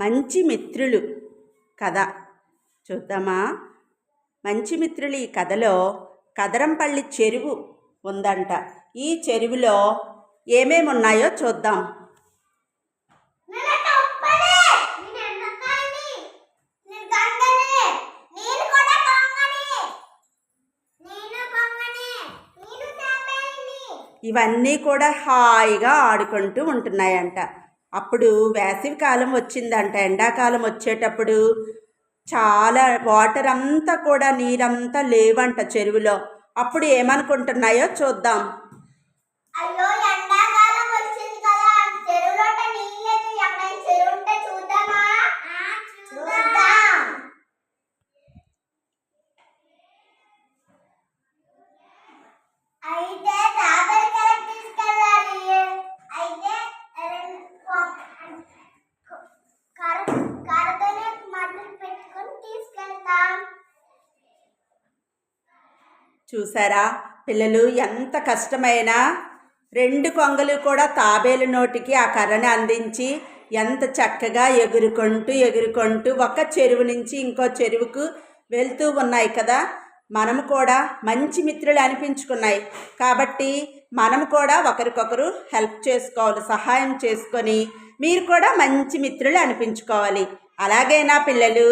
మంచి మిత్రులు కథ చూద్దామా? మంచి మిత్రులు ఈ కథలో కదరంపల్లి చెరువు ఉందంట. ఈ చెరువులో ఏమేమి ఉన్నాయో చూద్దాం. ఇవన్నీ కూడా హాయిగా ఆడుకుంటూ ఉంటున్నాయంట. అప్పుడు వేసవి కాలం వచ్చిందంట. ఎండాకాలం వచ్చేటప్పుడు చాలా వాటర్ అంతా కూడా నీరంతా లేవంట చెరువులో. అప్పుడు ఏమనుకుంటున్నాయో చూద్దాం. చూసారా పిల్లలు, ఎంత కష్టమైనా రెండు కొంగలు కూడా తాబేలు నోటికి ఆ కర్రని అందించి ఎంత చక్కగా ఎగురుకుంటూ ఒక చెరువు నుంచి ఇంకో చెరువుకు వెళ్తూ ఉన్నాయి కదా. మనము కూడా మంచి మిత్రులు అనిపించుకున్నాయి కాబట్టి మనము కూడా ఒకరికొకరు హెల్ప్ చేసుకోవాలి, సహాయం చేసుకొని మీరు కూడా మంచి మిత్రులు అనిపించుకోవాలి. అలాగేనా పిల్లలు?